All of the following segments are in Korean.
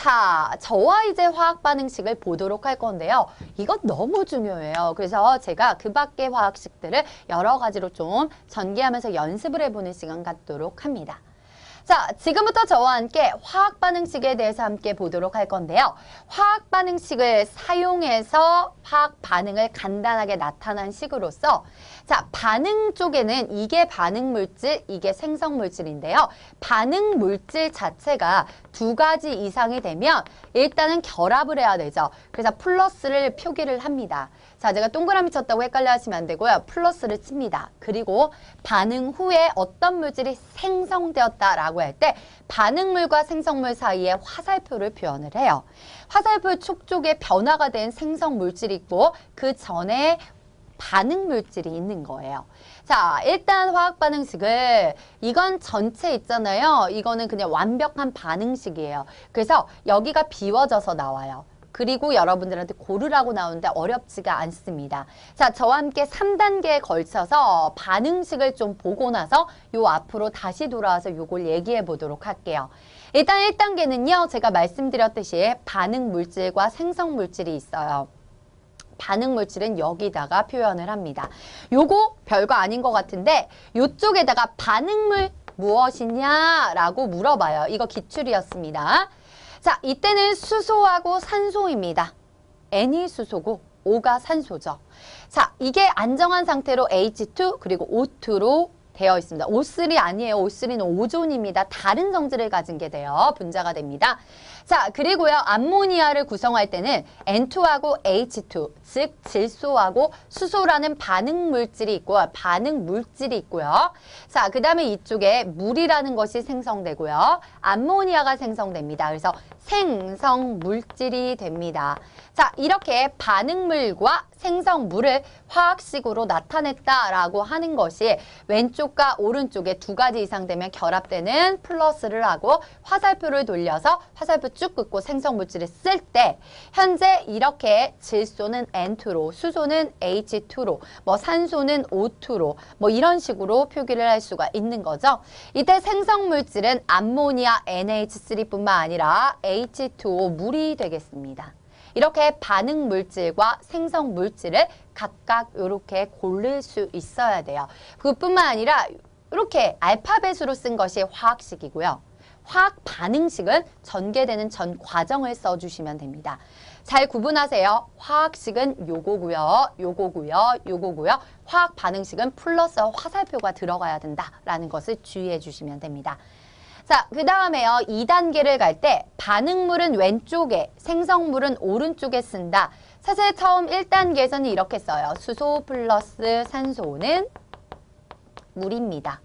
자, 저와 이제 화학 반응식을 보도록 할 건데요. 이건 너무 중요해요. 그래서 제가 그 밖의 화학식들을 여러 가지로 좀 전개하면서 연습을 해보는 시간 갖도록 합니다. 자, 지금부터 저와 함께 화학 반응식에 대해서 함께 보도록 할 건데요. 화학 반응식을 사용해서 화학 반응을 간단하게 나타난 식으로서 자, 반응 쪽에는 이게 반응 물질, 이게 생성 물질인데요. 반응 물질 자체가 두 가지 이상이 되면 일단은 결합을 해야 되죠. 그래서 플러스를 표기를 합니다. 자, 제가 동그라미 쳤다고 헷갈려 하시면 안 되고요. 플러스를 칩니다. 그리고 반응 후에 어떤 물질이 생성되었다라고 할 때 반응물과 생성물 사이에 화살표를 표현을 해요. 화살표 촉쪽에 변화가 된 생성 물질이 있고 그 전에 반응 물질이 있는 거예요. 자, 일단 화학 반응식을 이건 전체 있잖아요. 이거는 그냥 완벽한 반응식이에요. 그래서 여기가 비워져서 나와요. 그리고 여러분들한테 고르라고 나오는데 어렵지가 않습니다. 자, 저와 함께 3단계에 걸쳐서 반응식을 좀 보고 나서 요 앞으로 다시 돌아와서 요걸 얘기해 보도록 할게요. 일단 1단계는요. 제가 말씀드렸듯이 반응 물질과 생성 물질이 있어요. 반응 물질은 여기다가 표현을 합니다. 요거 별거 아닌 것 같은데 요쪽에다가 반응물 무엇이냐라고 물어봐요. 이거 기출이었습니다. 자, 이때는 수소하고 산소입니다. N이 수소고 O가 산소죠. 자, 이게 안정한 상태로 H2 그리고 O2로 되어 있습니다. O3 아니에요. O3는 오존입니다. 다른 성질을 가진 게 돼요. 분자가 됩니다. 자, 그리고요. 암모니아를 구성할 때는 N2하고 H2, 즉 질소하고 수소라는 반응 물질이 있고 반응 물질이 있고요. 자, 그 다음에 이쪽에 물이라는 것이 생성되고요. 암모니아가 생성됩니다. 그래서 생성 물질이 됩니다. 자, 이렇게 반응물과 생성물을 화학식으로 나타냈다라고 하는 것이 왼쪽과 오른쪽에 두 가지 이상 되면 결합되는 플러스를 하고 화살표를 돌려서 화살표 쭉 긋고 생성물질을 쓸 때 현재 이렇게 질소는 N2로 수소는 H2로 뭐 산소는 O2로 뭐 이런 식으로 표기를 할 수가 있는 거죠. 이때 생성물질은 암모니아 NH3뿐만 아니라 H2O 물이 되겠습니다. 이렇게 반응 물질과 생성 물질을 각각 이렇게 고를 수 있어야 돼요. 그것뿐만 아니라 이렇게 알파벳으로 쓴 것이 화학식이고요. 화학 반응식은 전개되는 전 과정을 써주시면 됩니다. 잘 구분하세요. 화학식은 요거고요, 요거고요, 요거고요. 화학 반응식은 플러스 화살표가 들어가야 된다라는 것을 주의해 주시면 됩니다. 자, 그 다음에요. 2단계를 갈 때 반응물은 왼쪽에, 생성물은 오른쪽에 쓴다. 사실 처음 1단계에서는 이렇게 써요. 수소 플러스 산소는 물입니다.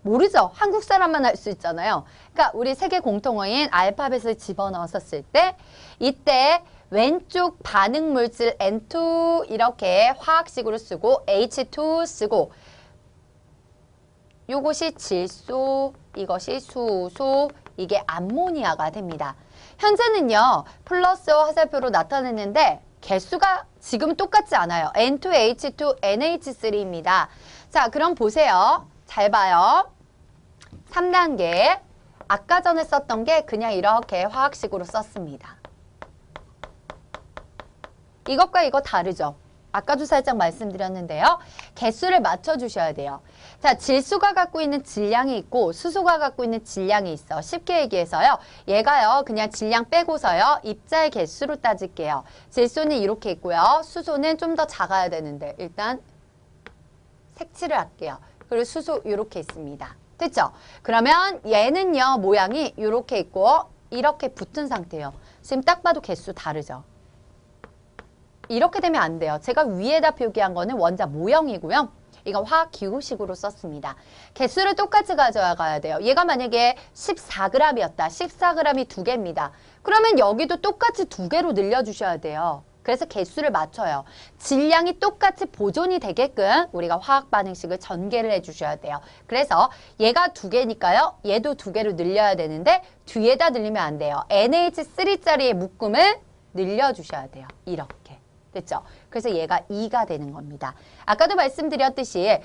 모르죠? 한국 사람만 할 수 있잖아요. 그러니까 우리 세계 공통어인 알파벳을 집어넣었을 때 이때 왼쪽 반응물질 N2 이렇게 화학식으로 쓰고 H2 쓰고 요것이 질소, 이것이 수소, 이게 암모니아가 됩니다. 현재는요. 플러스와 화살표로 나타냈는데 개수가 지금 똑같지 않아요. N2H2, NH3입니다. 자, 그럼 보세요. 잘 봐요. 3단계. 아까 전에 썼던 게 그냥 이렇게 화학식으로 썼습니다. 이것과 이거 다르죠? 아까도 살짝 말씀드렸는데요. 개수를 맞춰주셔야 돼요. 자, 질소가 갖고 있는 질량이 있고 수소가 갖고 있는 질량이 있어. 쉽게 얘기해서요. 얘가요. 그냥 질량 빼고서요. 입자의 개수로 따질게요. 질소는 이렇게 있고요. 수소는 좀 더 작아야 되는데 일단 색칠을 할게요. 그리고 수소 이렇게 있습니다. 됐죠? 그러면 얘는요. 모양이 이렇게 있고 이렇게 붙은 상태예요. 지금 딱 봐도 개수 다르죠? 이렇게 되면 안 돼요. 제가 위에다 표기한 거는 원자 모형이고요. 이건 화학기호식으로 썼습니다. 개수를 똑같이 가져가야 돼요. 얘가 만약에 14g이었다. 14g이 2개입니다. 그러면 여기도 똑같이 2개로 늘려주셔야 돼요. 그래서 개수를 맞춰요. 질량이 똑같이 보존이 되게끔 우리가 화학 반응식을 전개를 해주셔야 돼요. 그래서 얘가 2개니까요. 얘도 2개로 늘려야 되는데 뒤에다 늘리면 안 돼요. NH3짜리의 묶음을 늘려주셔야 돼요. 이렇게. 됐죠? 그래서 얘가 2가 되는 겁니다. 아까도 말씀드렸듯이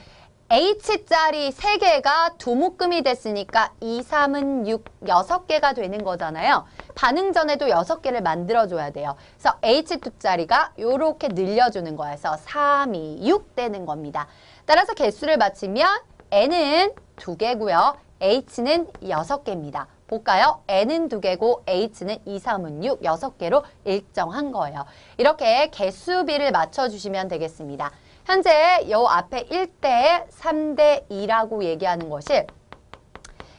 H짜리 3개가 두 묶음이 됐으니까 2, 3은 6, 6개가 되는 거잖아요. 반응 전에도 6개를 만들어줘야 돼요. 그래서 H2짜리가 이렇게 늘려주는 거여서 3, 2, 6 되는 겁니다. 따라서 개수를 맞추면 N은 2개고요. H는 6개입니다. 볼까요? N은 2개고 H는 2, 3은 6, 6개로 일정한 거예요. 이렇게 개수비를 맞춰주시면 되겠습니다. 현재 요 앞에 1대 3대 2라고 얘기하는 것이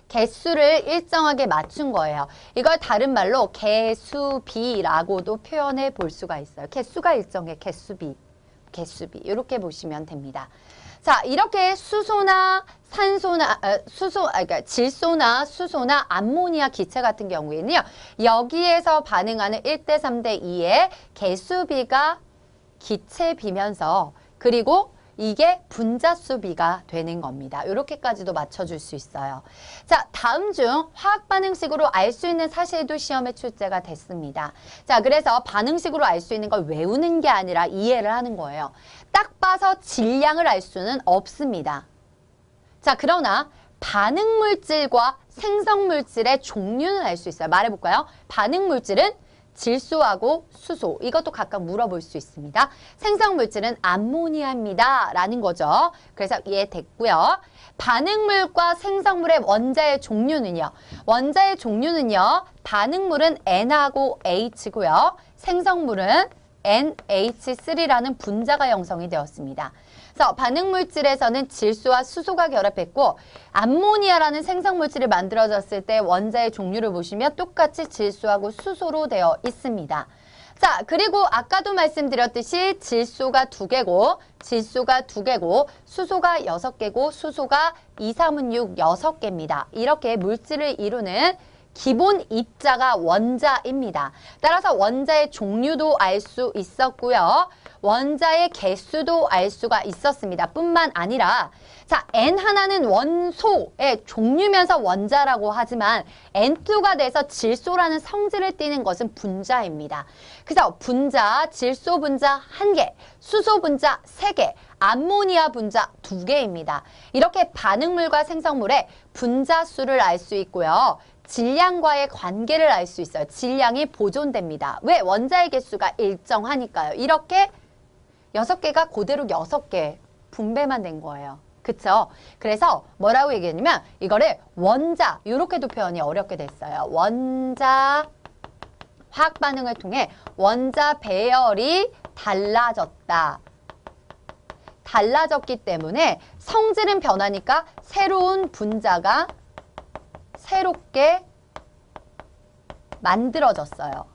개수를 일정하게 맞춘 거예요. 이걸 다른 말로 개수비라고도 표현해 볼 수가 있어요. 개수가 일정해, 개수비. 이렇게 보시면 됩니다. 자, 이렇게 수소나 산소나 그러니까 질소나 수소나 암모니아 기체 같은 경우에는요. 여기에서 반응하는 1대 3대 2의 개수비가 기체비면서 그리고 이게 분자수비가 되는 겁니다. 이렇게까지도 맞춰줄 수 있어요. 자, 다음 중 화학 반응식으로 알 수 있는 사실도 시험에 출제가 됐습니다. 자, 그래서 반응식으로 알 수 있는 걸 외우는 게 아니라 이해를 하는 거예요. 딱 봐서 질량을 알 수는 없습니다. 자, 그러나 반응물질과 생성물질의 종류는 알 수 있어요. 말해볼까요? 반응물질은 질소하고 수소, 이것도 각각 물어볼 수 있습니다. 생성물질은 암모니아입니다. 라는 거죠. 그래서 이해됐고요. 반응물과 생성물의 원자의 종류는요. 원자의 종류는요. 반응물은 N하고 H고요. 생성물은 NH3라는 분자가 형성이 되었습니다. 그래서 반응물질에서는 질소와 수소가 결합했고 암모니아라는 생성물질이 만들어졌을 때 원자의 종류를 보시면 똑같이 질소하고 수소로 되어 있습니다. 자, 그리고 아까도 말씀드렸듯이 질소가 2개고 수소가 6개고 수소가 2, 3은 6, 6개입니다. 이렇게 물질을 이루는 기본 입자가 원자입니다. 따라서 원자의 종류도 알 수 있었고요. 원자의 개수도 알 수가 있었습니다. 뿐만 아니라 자, N 하나는 원소의 종류면서 원자라고 하지만 N2가 돼서 질소라는 성질을 띠는 것은 분자입니다. 그래서 분자, 질소 분자 1개, 수소 분자 3개, 암모니아 분자 2개입니다. 이렇게 반응물과 생성물의 분자 수를 알 수 있고요. 질량과의 관계를 알 수 있어요. 질량이 보존됩니다. 왜? 원자의 개수가 일정하니까요. 이렇게 6개가 그대로 6개 분배만 된 거예요. 그쵸? 그래서 뭐라고 얘기했냐면 이거를 원자, 이렇게도 표현이 어렵게 됐어요. 원자 화학 반응을 통해 원자 배열이 달라졌다. 달라졌기 때문에 성질은 변하니까 새로운 분자가 새롭게 만들어졌어요.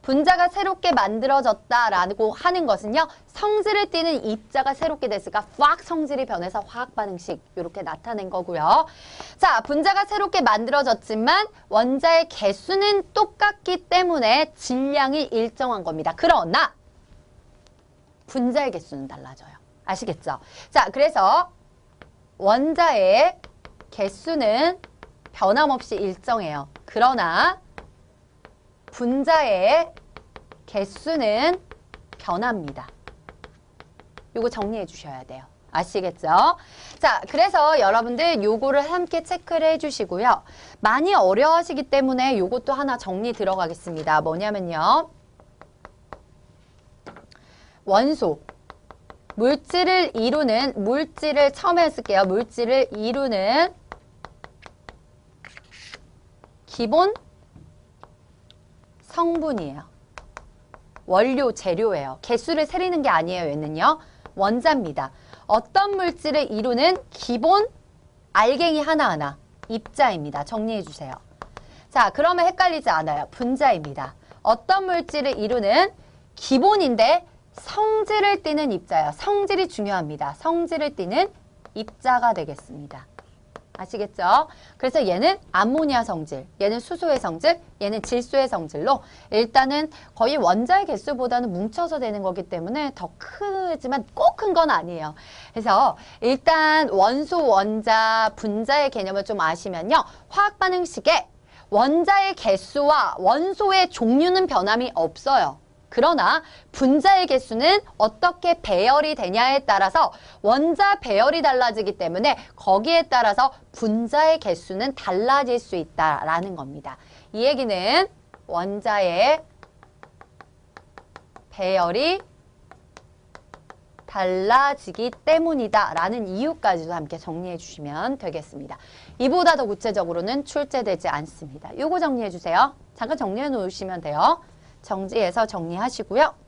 분자가 새롭게 만들어졌다라고 하는 것은요. 성질을 띠는 입자가 새롭게 됐으니까 확 성질이 변해서 화학 반응식 이렇게 나타낸 거고요. 자, 분자가 새롭게 만들어졌지만 원자의 개수는 똑같기 때문에 질량이 일정한 겁니다. 그러나 분자의 개수는 달라져요. 아시겠죠? 자, 그래서 원자의 개수는 변함없이 일정해요. 그러나 분자의 개수는 변합니다. 요거 정리해 주셔야 돼요. 아시겠죠? 자, 그래서 여러분들 요거를 함께 체크를 해주시고요. 많이 어려워하시기 때문에 요것도 하나 정리 들어가겠습니다. 뭐냐면요. 원소. 물질을 처음에 쓸게요. 물질을 이루는 기본 성분이에요. 원료, 재료예요. 개수를 세리는 게 아니에요. 얘는요. 원자입니다. 어떤 물질을 이루는 기본 알갱이 하나하나 입자입니다. 정리해 주세요. 자, 그러면 헷갈리지 않아요. 분자입니다. 어떤 물질을 이루는 기본인데 성질을 띠는 입자예요. 성질이 중요합니다. 성질을 띠는 입자가 되겠습니다. 아시겠죠? 그래서 얘는 암모니아 성질, 얘는 수소의 성질, 얘는 질소의 성질로 일단은 거의 원자의 개수보다는 뭉쳐서 되는 거기 때문에 더 크지만 꼭 큰 건 아니에요. 그래서 일단 원소, 원자, 분자의 개념을 좀 아시면요. 화학 반응식에 원자의 개수와 원소의 종류는 변함이 없어요. 그러나 분자의 개수는 어떻게 배열이 되냐에 따라서 원자 배열이 달라지기 때문에 거기에 따라서 분자의 개수는 달라질 수 있다라는 겁니다. 이 얘기는 원자의 배열이 달라지기 때문이다 라는 이유까지도 함께 정리해 주시면 되겠습니다. 이보다 더 구체적으로는 출제되지 않습니다. 요거 정리해 주세요. 잠깐 정리해 놓으시면 돼요. 정지해서 정리하시고요.